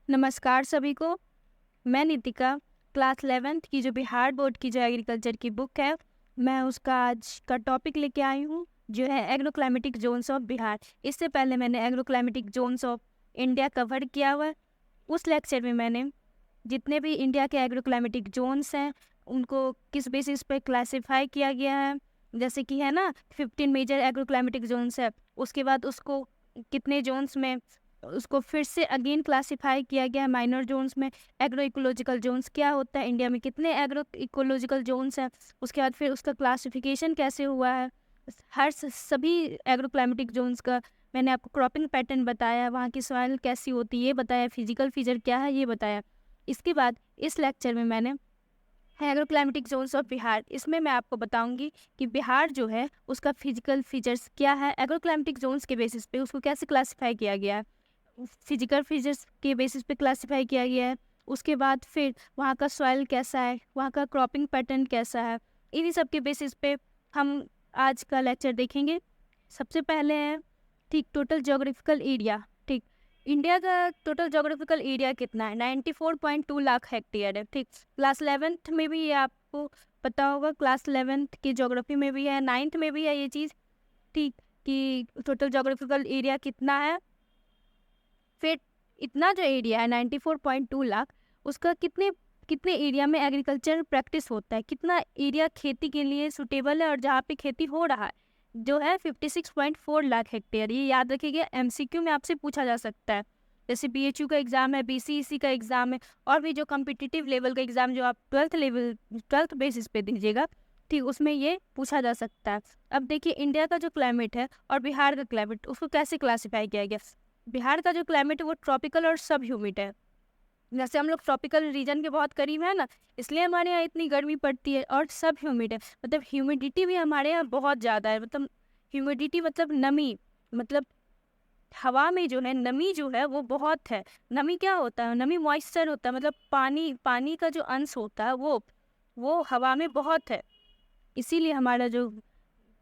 नमस्कार सभी को। मैं नितिका, क्लास 11th की जो बिहार बोर्ड की जो एग्रीकल्चर की बुक है, मैं उसका आज का टॉपिक लेके आई हूँ, जो है agro climatic zones of Bihar. इससे पहले मैंने agro climatic zones of India cover किया हुआ है। उस लेक्चर में मैंने जितने भी इंडिया के एग्रो क्लाइमेटिक जोन्स हैं, उनको किस बेसिस पे क्लासिफाई किया गया है, जैसे कि है ना 15 मेजर एग्रो क्लाइमेटिक जोन्स है, उसके बाद उसको कितने जोन्स में उसको फिर से अगेन क्लासिफाई किया गया है माइनर जोन्स में। एग्रो इकोलॉजिकल जोन्स क्या होता है, इंडिया में कितने एग्रो इकोलॉजिकल जोन्स हैं, उसके बाद फिर उसका क्लासिफिकेशन कैसे हुआ है, सभी एग्रो क्लाइमेटिक जोन्स का मैंने आपको क्रॉपिंग पैटर्न बताया, वहाँ की सॉइल कैसी होती है ये बताया, फिजिकल फीचर क्या है ये बताया। इसके बाद इस लेक्चर में मैंने agro climatic zones of Bihar, इसमें मैं आपको बताऊंगी कि बिहार जो है उसका फिजिकल फीचर्स क्या है, एग्रो क्लाइमेटिक जोन्स के बेसिस पे उसको कैसे क्लासिफाई किया गया है, फिजिकल फीचर्स के बेसिस पे क्लासिफाई किया गया है। उसके बाद फिर वहाँ का सॉइल कैसा है, वहाँ का क्रॉपिंग पैटर्न कैसा है, इन्हीं सब के बेसिस पे हम आज का लेक्चर देखेंगे। सबसे पहले है ठीक टोटल जोग्राफिकल एरिया। ठीक, इंडिया का टोटल जोग्राफिकल एरिया कितना है, 94.2 लाख हेक्टेयर है। ठीक, क्लास 11th में भी ये आपको पता होगा, क्लास 11th की जोग्राफी में भी है, 9th में भी है ये चीज़। ठीक, कि टोटल जोग्राफिकल एरिया कितना है, फिर इतना जो एरिया है 94.2 लाख, उसका कितने कितने एरिया में एग्रीकल्चर प्रैक्टिस होता है, कितना एरिया खेती के लिए सुटेबल है और जहाँ पे खेती हो रहा है जो है 56.4 लाख हेक्टेयर। ये याद रखिएगा, एमसीक्यू में आपसे पूछा जा सकता है। जैसे बीएचयू का एग्जाम है, बीसीईसी का एग्जाम है, और भी जो कम्पिटिटिव लेवल का एग्जाम जो आप 12th बेसिस पे दीजिएगा, ठीक, उसमें ये पूछा जा सकता है। अब देखिए इंडिया का जो क्लाइमेट है और बिहार का क्लाइमेट, उसको कैसे क्लासीफाई किया गया। बिहार का जो क्लाइमेट है वो ट्रॉपिकल और सब ह्यूमिड है। जैसे हम लोग ट्रॉपिकल रीजन के बहुत करीब है ना, इसलिए हमारे यहाँ इतनी गर्मी पड़ती है, और सब ह्यूमिड है, मतलब ह्यूमिडिटी भी हमारे यहाँ बहुत ज़्यादा है। मतलब ह्यूमिडिटी मतलब नमी, मतलब हवा में जो है नमी जो है वो बहुत है। नमी क्या होता है, नमी मॉइस्चर होता है, मतलब पानी पानी का जो अंश होता है वो हवा में बहुत है। इसीलिए हमारा जो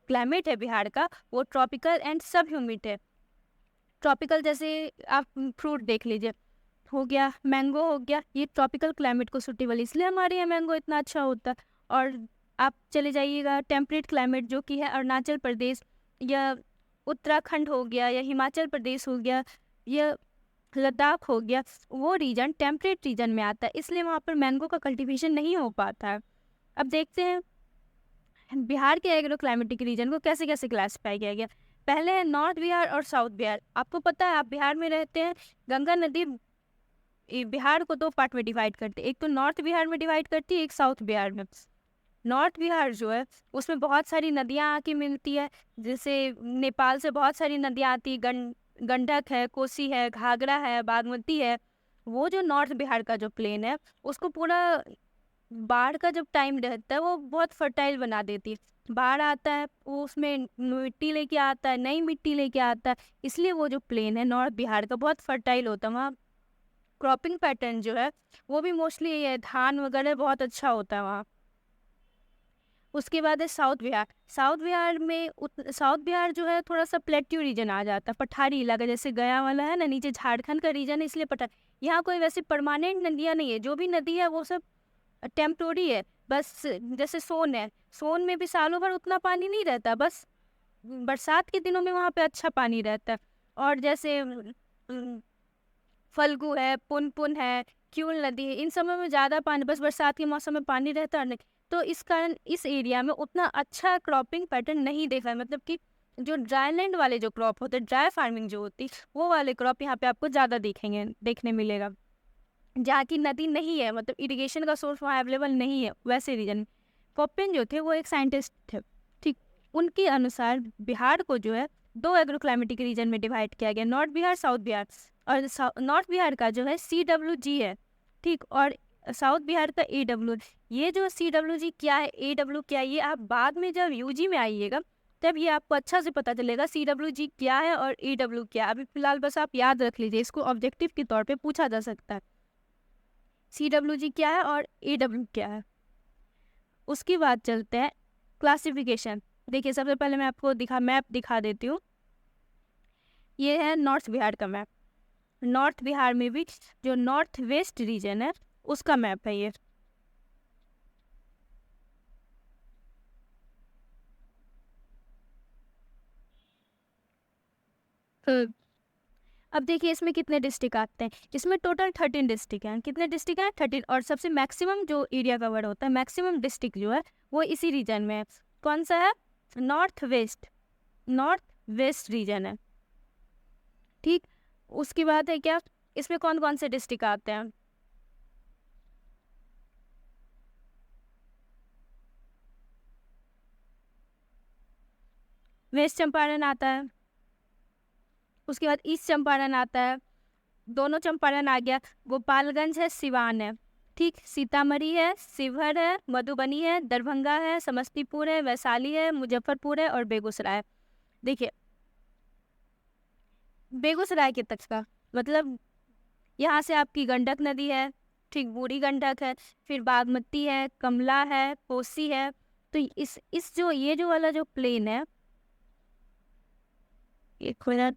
क्लाइमेट है बिहार का वो ट्रॉपिकल एंड सब ह्यूमिड है। ट्रॉपिकल जैसे आप फ्रूट देख लीजिए, हो गया मैंगो, हो गया, ये ट्रॉपिकल क्लाइमेट को सूटेबल, इसलिए हमारे यहाँ मैंगो इतना अच्छा होता है। और आप चले जाइएगा टेम्परेट क्लाइमेट जो कि है अरुणाचल प्रदेश या उत्तराखंड हो गया या हिमाचल प्रदेश हो गया या लद्दाख हो गया, वो रीजन टेम्परेट रीजन में आता है, इसलिए वहाँ पर मैंगो का कल्टीवेशन नहीं हो पाता है। अब देखते हैं बिहार के एग्रो क्लाइमेटिक रीजन को कैसे कैसे क्लासिफाई किया गया। पहले है नॉर्थ बिहार और साउथ बिहार। आपको पता है आप बिहार में रहते हैं, गंगा नदी बिहार को दो पार्ट में डिवाइड करती है, एक तो नॉर्थ बिहार में डिवाइड करती है, एक साउथ बिहार में। नॉर्थ बिहार जो है उसमें बहुत सारी नदियाँ आके मिलती है, जैसे नेपाल से बहुत सारी नदियाँ आती है, गंडक है, कोसी है, घाघरा है, बागमती है। वो जो नॉर्थ बिहार का जो प्लेन है उसको पूरा बाढ़ का जब टाइम रहता है वो बहुत फर्टाइल बना देती है। बाढ़ आता है वो उसमें मिट्टी लेके आता है, नई मिट्टी लेके आता है, इसलिए वो जो प्लेन है नॉर्थ बिहार का बहुत फर्टाइल होता है। वहाँ क्रॉपिंग पैटर्न जो है वो भी मोस्टली ये धान वगैरह बहुत अच्छा होता है वहाँ। उसके बाद है साउथ बिहार। साउथ बिहार में साउथ बिहार जो है थोड़ा सा प्लेट्यू रीजन आ जाता है, पठारी इलाका, जैसे गया वाला है ना, नीचे झारखंड का रीजन है, इसलिए पठारी। यहाँ कोई वैसे परमानेंट नदियाँ नहीं है, जो भी नदी है वो सब टेम्प्रोरी है बस। जैसे सोन है, सोन में भी सालों भर उतना पानी नहीं रहता, बस बरसात के दिनों में वहाँ पे अच्छा पानी रहता है। और जैसे फल्गु है, पुनपुन है, क्यूल नदी है, इन समय में ज़्यादा पानी, बस बरसात के मौसम में पानी रहता है नहीं, तो इस कारण इस एरिया में उतना अच्छा क्रॉपिंग पैटर्न नहीं देखा है। मतलब कि जो ड्राईलैंड वाले जो क्रॉप होते हैं, ड्राई फार्मिंग जो होती है, वो वाले क्रॉप यहाँ पे आपको ज़्यादा देखने मिलेगा, जहाँ की नदी नहीं है, मतलब इरिगेशन का सोर्स वहाँ अवेलेबल नहीं है, वैसे रीजन में। पॉपिन जो थे वो एक साइंटिस्ट थे, ठीक, उनके अनुसार बिहार को जो है दो एग्रो क्लाइमेटिक रीजन में डिवाइड किया गया, नॉर्थ बिहार, साउथ बिहार। और नॉर्थ बिहार का जो है CWG है, ठीक, और साउथ बिहार का AW। ये जो CWG क्या है, AW क्या है, ये आप बाद में जब यूजी में आइएगा तब ये आपको अच्छा से पता चलेगा CWG क्या है और AW क्या है। अभी फिलहाल बस आप याद रख लीजिए, इसको ऑब्जेक्टिव के तौर पे पूछा जा सकता है, CWG क्या है और AW क्या है। उसकी बात चलते हैं क्लासिफिकेशन। देखिए सबसे पहले मैं आपको मैप दिखा देती हूँ। ये है नॉर्थ बिहार का मैप, नॉर्थ बिहार में भी जो नॉर्थ वेस्ट रीजन है उसका मैप है ये। अब देखिए इसमें कितने डिस्ट्रिक्ट आते हैं, इसमें टोटल 13 डिस्ट्रिक्ट हैं। कितने डिस्ट्रिक्ट हैं? 13। और सबसे मैक्सिमम जो एरिया कवर होता है, मैक्सिमम डिस्ट्रिक्ट जो है वो इसी रीजन में है। कौन सा है? नॉर्थ वेस्ट रीजन है। ठीक, उसकी बात है क्या, इसमें कौन कौन से डिस्ट्रिक्ट आते हैं? वेस्ट चंपारण आता है, उसके बाद ईस्ट चंपारण आता है, दोनों चंपारण आ गया। गोपालगंज है, सिवान है, ठीक, सीतामढ़ी है, शिवहर है, मधुबनी है, दरभंगा है, समस्तीपुर है, वैशाली है, मुजफ्फरपुर है और बेगूसराय है। देखिए बेगूसराय के तक का मतलब यहाँ से आपकी गंडक नदी है, ठीक, बूढ़ी गंडक है, फिर बागमती है, कमला है, कोसी है। तो इस जो ये जो वाला जो प्लेन है, एक मिनट,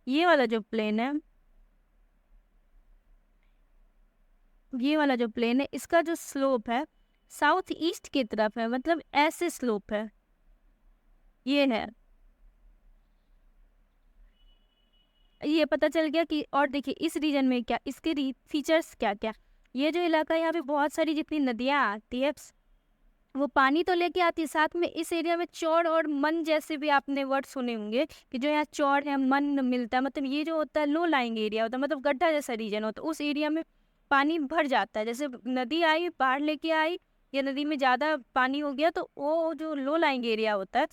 ये वाला जो प्लेन है, ये वाला जो प्लेन है, इसका जो स्लोप है साउथ ईस्ट की तरफ है, मतलब ऐसे स्लोप है, ये है। ये पता चल गया कि, और देखिए इस रीजन में क्या, इसके फीचर्स क्या क्या। ये जो इलाका, यहाँ पे बहुत सारी जितनी नदियाँ आती है वो पानी तो लेके आती है, साथ में इस एरिया में चौड़ और मन जैसे भी आपने वर्ड सुने होंगे कि जो यहाँ चौड़ है, मन मिलता है, मतलब ये जो होता है लो लाइंग एरिया होता है, मतलब गड्ढा जैसा रीजन होता है, उस एरिया में पानी भर जाता है। जैसे नदी आई, बाढ़ लेके आई, या नदी में ज़्यादा पानी हो गया तो वो जो लो लाइंग एरिया होता है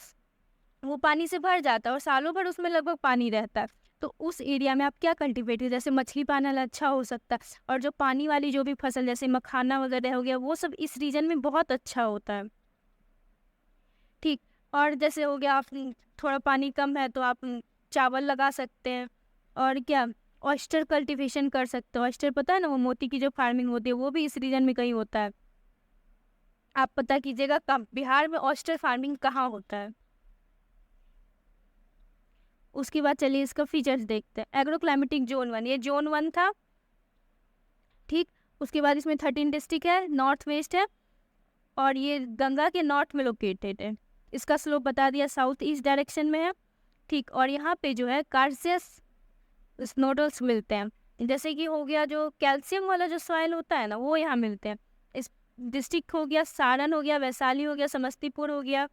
वो पानी से भर जाता है और सालों भर उसमें लगभग पानी रहता है। तो उस एरिया में आप क्या कल्टिवेट, जैसे मछली पालना अच्छा हो सकता है, और जो पानी वाली जो भी फसल जैसे मखाना वगैरह हो गया, वो सब इस रीजन में बहुत अच्छा होता है। ठीक, और जैसे हो गया आप थोड़ा पानी कम है तो आप चावल लगा सकते हैं, और क्या, ऑयस्टर कल्टीवेशन कर सकते हो। ऑयस्टर पता है ना, वो मोती की जो फार्मिंग होती है, वो भी इस रीजन में कहीं होता है। आप पता कीजिएगा बिहार में ऑयस्टर फार्मिंग कहाँ होता है। उसके बाद चलिए इसका फीचर्स देखते हैं। एग्रोक्लाइमेटिक जोन 1, ये जोन 1 था, ठीक। उसके बाद इसमें 13 डिस्ट्रिक्ट है, नॉर्थ वेस्ट है, और ये गंगा के नॉर्थ में लोकेटेड है। इसका स्लोप बता दिया, साउथ ईस्ट डायरेक्शन में है, ठीक। और यहाँ पे जो है कार्सियस स्नोडल्स मिलते हैं, जैसे कि हो गया जो कैल्शियम वाला जो सॉइल होता है ना, वो यहाँ मिलते हैं। इस डिस्ट्रिक्ट हो गया सारण हो गया, वैशाली हो गया, समस्तीपुर हो गया,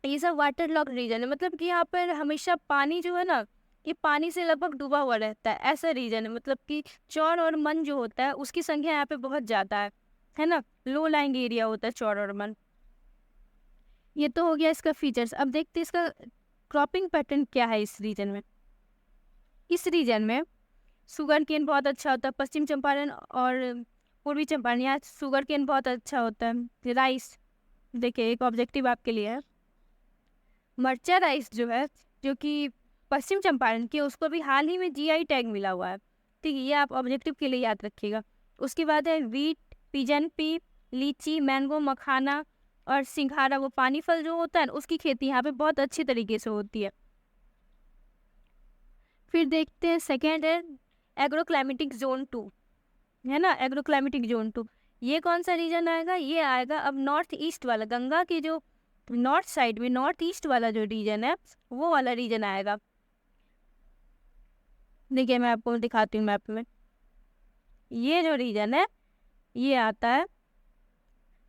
ये सब वाटर लॉक रीजन है, मतलब कि यहाँ पर हमेशा पानी जो है ना, ये पानी से लगभग डूबा हुआ रहता है, ऐसा रीजन है। मतलब कि चौड़ और मन जो होता है उसकी संख्या यहाँ पे बहुत ज़्यादा है ना, लो लाइंग एरिया होता है चौड़ और मन। ये तो हो गया इसका फीचर्स। अब देखते हैं इसका क्रॉपिंग पैटर्न क्या है इस रीजन में। इस रीजन में शुगर केन बहुत अच्छा होता है, पश्चिम चंपारण और पूर्वी चंपारण, यहाँ शुगर केन बहुत अच्छा होता है। राइस, देखिए एक ऑब्जेक्टिव आपके लिए है, मरचा राइस जो है, जो कि पश्चिम चंपारण की, उसको भी हाल ही में जीआई टैग मिला हुआ है, ठीक है, ये आप ऑब्जेक्टिव के लिए याद रखिएगा। उसके बाद है वीट, पिजन पी, लीची, मैंगो, मखाना और सिंघाड़ा, वो पानी फल जो होता है उसकी खेती यहाँ पे बहुत अच्छी तरीके से होती है। फिर देखते हैं सेकेंड है एग्रोक्लाइमेटिक जोन 2, है ना, एग्रोक्लाइमेटिक जोन 2, ये कौन सा रीजन आएगा? ये आएगा अब नॉर्थ ईस्ट वाला, गंगा की जो नॉर्थ साइड में नॉर्थ ईस्ट वाला जो रीजन है वो वाला रीजन आएगा। देखिए मैं आपको दिखाती हूँ मैप में, ये जो रीजन है ये आता है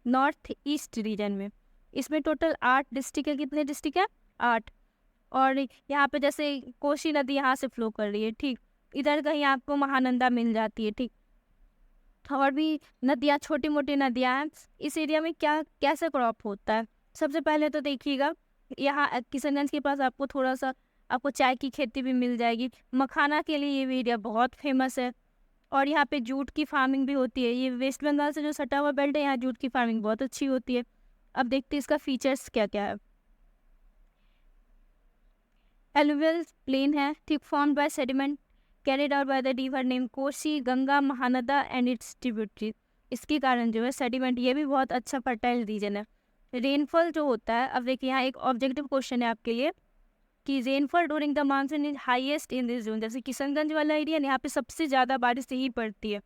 नॉर्थ ईस्ट रीजन में। इसमें टोटल 8 डिस्ट्रिक्ट है। कितने डिस्ट्रिक्ट है? 8। और यहाँ पे जैसे कोसी नदी यहाँ से फ्लो कर रही है, ठीक, इधर कहीं आपको महानंदा मिल जाती है, ठीक, और भी नदियाँ, छोटी मोटी नदियाँ हैं। इस एरिया में क्या कैसे क्रॉप होता है? सबसे पहले तो देखिएगा, यहाँ किशनगंज के पास आपको थोड़ा सा आपको चाय की खेती भी मिल जाएगी। मखाना के लिए ये एरिया बहुत फेमस है, और यहाँ पे जूट की फार्मिंग भी होती है। ये वेस्ट बंगाल से जो सटा हुआ बेल्ट है, यहाँ जूट की फार्मिंग बहुत अच्छी होती है। अब देखते हैं इसका फीचर्स क्या क्या है। एलुवियल प्लेन है, ठीक, formed by sediment carried out by the river name Kosi, Ganga, Mahananda and its tributary. इसके कारण जो है सेडिमेंट, ये भी बहुत अच्छा फर्टाइल रीजन है। रेनफॉल जो होता है, अब देखिए यहाँ एक ऑब्जेक्टिव क्वेश्चन है आपके लिए, कि rainfall during the monsoon is highest in this zone. जैसे किशनगंज वाला एरिया, यहाँ पे सबसे ज़्यादा बारिश यही पड़ती है।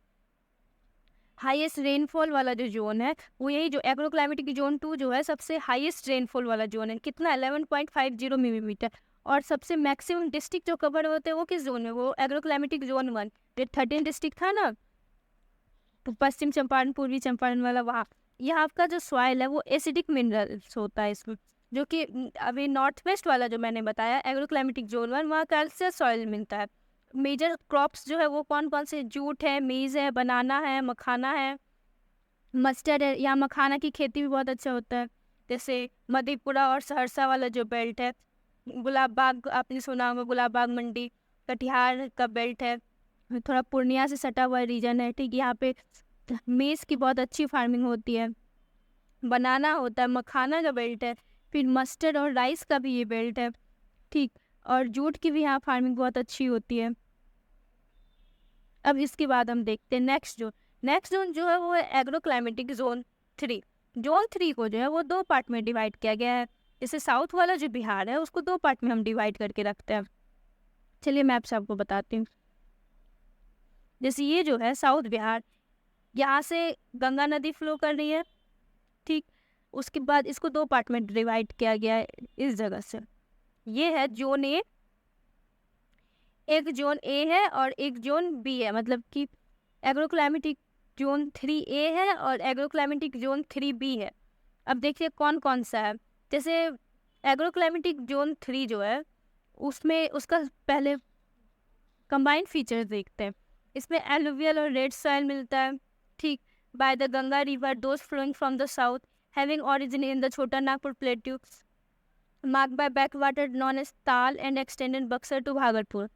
हाईएस्ट रेनफॉल वाला जो जोन है वो यही जो एग्रो क्लाइमेटिक जोन 2 जो है सबसे हाईएस्ट रेनफॉल वाला जोन है। कितना? 11.50 मिलीमीटर। और सबसे मैक्सिमम डिस्ट्रिक्ट जो कवर होते हैं वो किस जोन में? वो एग्रो क्लाइमेटिक जोन 1। जो 13 डिस्ट्रिक्ट था ना, तो पश्चिम चंपारण, पूर्वी चंपारण वाला, वहाँ यहाँ का जो सॉइल है वो एसिडिक मिनरल्स होता है इसमें। जो कि अभी नॉर्थ वेस्ट वाला जो मैंने बताया एग्रो क्लाइमेटिक जोन 1, वहाँ कैल्शियस सॉइल मिलता है। मेजर क्रॉप्स जो है वो कौन कौन से? जूट है, मेज़ है, बनाना है, मखाना है, मस्टर्ड है। यहाँ मखाना की खेती भी बहुत अच्छा होता है। जैसे मधेपुरा और सहरसा वाला जो बेल्ट है, गुलाब बाग आपने सुना होगा, गुलाब बाग मंडी, कटिहार का बेल्ट है, थोड़ा पूर्णिया से सटा हुआ रीजन है। ठीक, यहाँ पे मेज़ की बहुत अच्छी फार्मिंग होती है, बनाना होता है, मखाना का बेल्ट है, फिर मस्टर्ड और राइस का भी ये बेल्ट है। ठीक, और जूट की भी यहाँ फार्मिंग बहुत अच्छी होती है। अब इसके बाद हम देखते हैं नेक्स्ट जोन जो है वो है एग्रो क्लाइमेटिक जोन 3। जोन 3 को जो है वो 2 पार्ट में डिवाइड किया गया है। जैसे साउथ वाला जो बिहार है उसको 2 पार्ट में हम डिवाइड करके रखते हैं। चलिए मैं आपसे आपको बताती हूँ। जैसे ये जो है साउथ बिहार, यहाँ से गंगा नदी फ्लो कर रही है। ठीक, उसके बाद इसको 2 पार्ट में डिवाइड किया गया है इस जगह से। ये है जोन ए, एक जोन ए है और एक जोन बी है, मतलब कि एग्रो क्लाइमेटिक जोन 3A है और एग्रो क्लाइमेटिक जोन 3B है। अब देखिए कौन कौन सा है। जैसे एग्रो क्लाइमेटिक जोन 3 जो है उसमें उसका पहले कंबाइंड फीचर्स देखते हैं। इसमें एलुवियल और रेड सॉइल मिलता है। ठीक, by the Ganga river those flowing from the south having origin in the Chota Nagpur plateau marked by backwater known as tal and extended Buxar to Bhagalpur.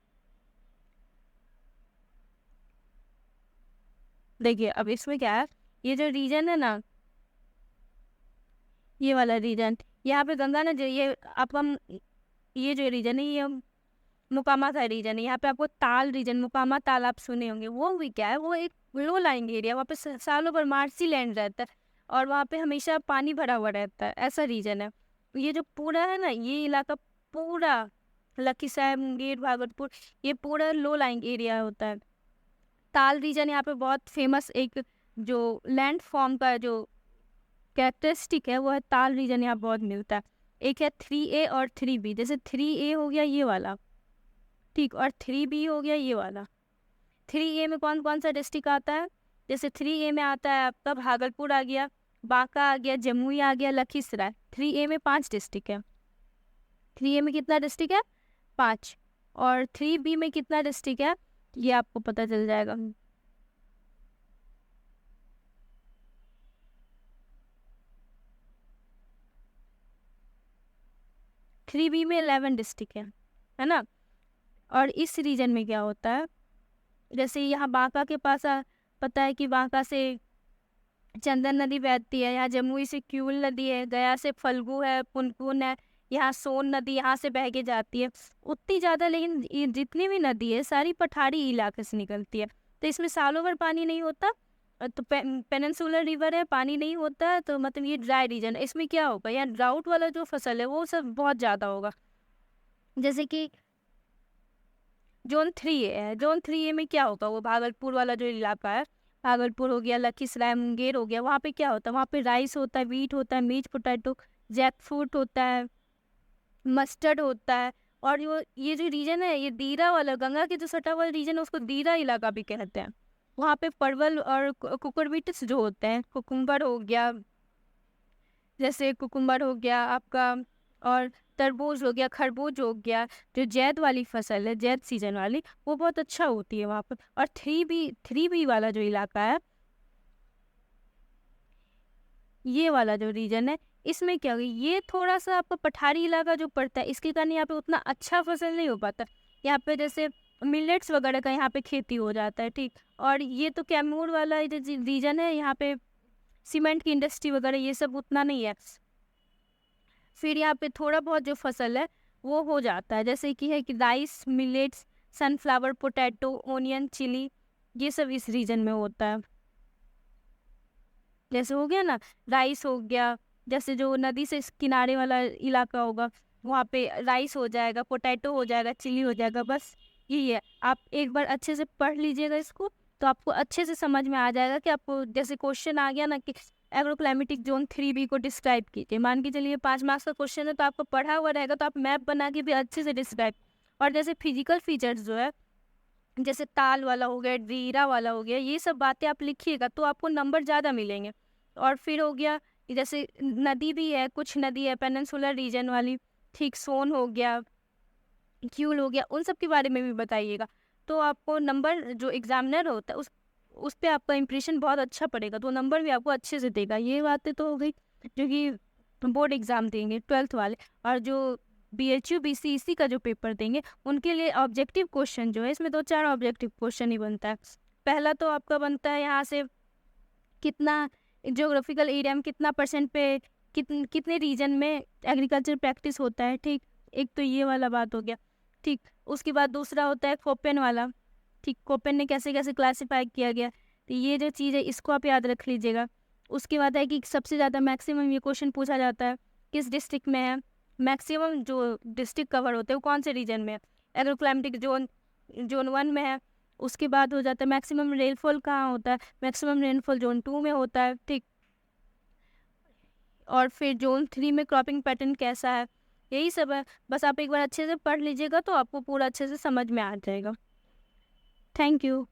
देखिए अब इसमें क्या है, ये जो रीजन है ना, ये वाला रीजन, यहाँ पे गंगा ना, जो ये आपका ये जो रीजन है ये मोकामा का रीजन है। यहाँ पे आपको ताल रीजन, मोकामा ताल आप सुने होंगे। वो भी क्या है, वो एक लो लाइंग एरिया, वहाँ पे सालों भर मार्सी लैंड रहता है और वहाँ पे हमेशा पानी भरा हुआ रहता है, ऐसा रीजन है। ये जो पूरा है ना, ये इलाका पूरा लखीसराय, मुंगेर, भागलपुर, ये पूरा लो लाइंग एरिया होता है। ताल रीजन यहाँ पे बहुत फेमस एक जो लैंड फॉर्म का जो कैरेक्टरिस्टिक है वो है, ताल रीजन यहाँ बहुत मिलता है। एक है 3A और 3B। जैसे 3A हो गया ये वाला, ठीक, और 3B हो गया ये वाला। 3A में कौन कौन सा डिस्ट्रिक्ट आता है? जैसे 3A में आता है आपका भागलपुर आ गया, बांका आ गया, जमुई आ गया, लखीसराय। 3A में 5 डिस्ट्रिक्ट है। 3A में कितना डिस्ट्रिक्ट है? 5। और 3B में कितना डिस्ट्रिक्ट है ये आपको पता चल जाएगा। 3B में 11 डिस्ट्रिक्ट है ना। और इस रीजन में क्या होता है, जैसे यहाँ बांका के पास पता है कि बांका से चंदन नदी बहती है, यहाँ जमुई से क्यूल नदी है, गया से फल्गु है, पुनपुन है, यहाँ सोन नदी यहाँ से बह के जाती है। उतनी ज़्यादा, लेकिन ये जितनी भी नदी है सारी पठारी इलाके से निकलती है, तो इसमें सालों भर पानी नहीं होता। तो पेनिनसुलर रिवर है, पानी नहीं होता, तो मतलब ये ड्राई रीजन है। इसमें क्या होगा, यहाँ ड्राउट वाला जो फसल है वो सब बहुत ज़्यादा होगा। जैसे कि जोन 3A है, जोन 3A में क्या होगा, वो भागलपुर वाला जो इलाका है, भागलपुर हो गया, लखीसराय, मुंगेर हो गया, वहाँ पे क्या होता है, वहाँ पे राइस होता है, वीट होता है, मीट पोटैटो, जैक फ्रूट होता है, मस्टर्ड होता है। और ये जो रीजन है, ये दीरा वाला, गंगा के जो सटा हुआ रीजन है उसको दीरा इलाका भी कहते हैं। वहाँ पे परवल और कुकुरबिट्स जो होते हैं, कुकुम्बर हो गया, जैसे कुकुम्बर हो गया आपका, और तरबूज हो गया, खरबूज हो गया, जो जैद वाली फसल है, जैद सीजन वाली, वो बहुत अच्छा होती है वहाँ पर। और 3B वाला जो इलाका है, ये वाला जो रीजन है, इसमें क्या होगा, ये थोड़ा सा आपका पठारी इलाका जो पड़ता है, इसके कारण यहाँ पे उतना अच्छा फसल नहीं हो पाता। यहाँ पे जैसे मिलेट्स वगैरह का यहाँ पे खेती हो जाता है। ठीक, और ये तो कैमूर वाला रीजन है, यहाँ पे सीमेंट की इंडस्ट्री वगैरह ये सब उतना नहीं है। फिर यहाँ पे थोड़ा बहुत जो फसल है वो हो जाता है, जैसे कि है कि rice, millets, sunflower, potato, onion, chilli, ये सब इस रीजन में होता है। जैसे हो गया ना, राइस हो गया, जैसे जो नदी से किनारे वाला इलाका होगा वहाँ पे राइस हो जाएगा, पोटैटो हो जाएगा, चिली हो जाएगा, बस यही है। आप एक बार अच्छे से पढ़ लीजिएगा इसको, तो आपको अच्छे से समझ में आ जाएगा कि आपको जैसे क्वेश्चन आ गया ना कि एग्रोक्लाइमेटिक जोन 3B को डिस्क्राइब कीजिए। मान के चलिए 5 मार्क्स का क्वेश्चन है, तो आपको पढ़ा हुआ रहेगा, तो आप मैप बना के भी अच्छे से डिस्क्राइब। और जैसे फिजिकल फीचर्स जो है, जैसे ताल वाला हो गया, ड्रीरा वाला हो गया, ये सब बातें आप लिखिएगा तो आपको नंबर ज़्यादा मिलेंगे। और फिर हो गया कि जैसे नदी भी है, कुछ नदी है पेनिनसुलर रीजन वाली, ठीक, सोन हो गया, क्यूल हो गया, उन सब के बारे में भी बताइएगा। तो आपको नंबर जो एग्जामिनर होता है उस पे आपका इंप्रेशन बहुत अच्छा पड़ेगा, तो नंबर भी आपको अच्छे से देगा। ये बातें तो हो गई जो कि बोर्ड एग्जाम देंगे 12th वाले। और जो BHU BCEC का जो पेपर देंगे उनके लिए ऑब्जेक्टिव क्वेश्चन जो है, इसमें 2-4 ऑब्जेक्टिव क्वेश्चन ही बनता है। पहला तो आपका बनता है यहाँ से कितना ज्योग्राफिकल एरिया में कितना % पे कितने रीजन में एग्रीकल्चर प्रैक्टिस होता है, ठीक, एक तो ये वाला बात हो गया, ठीक। उसके बाद दूसरा होता है कोपेन वाला, ठीक, कोपेन ने कैसे कैसे क्लासीफाई किया गया, तो ये जो चीज़ है इसको आप याद रख लीजिएगा। उसके बाद है कि सबसे ज़्यादा मैक्सिमम ये क्वेश्चन पूछा जाता है किस डिस्ट्रिक्ट में है, मैक्सिमम जो डिस्ट्रिक्ट कवर होते हैं वो कौन से रीजन में है, एग्रोक्लाइमेटिक जोन 1 में है। उसके बाद हो जाता है मैक्सिमम रेनफॉल कहाँ होता है, मैक्सिमम रेनफॉल जोन 2 में होता है, ठीक। और फिर जोन 3 में क्रॉपिंग पैटर्न कैसा है, यही सब है। बस आप एक बार अच्छे से पढ़ लीजिएगा तो आपको पूरा अच्छे से समझ में आ जाएगा। Thank you.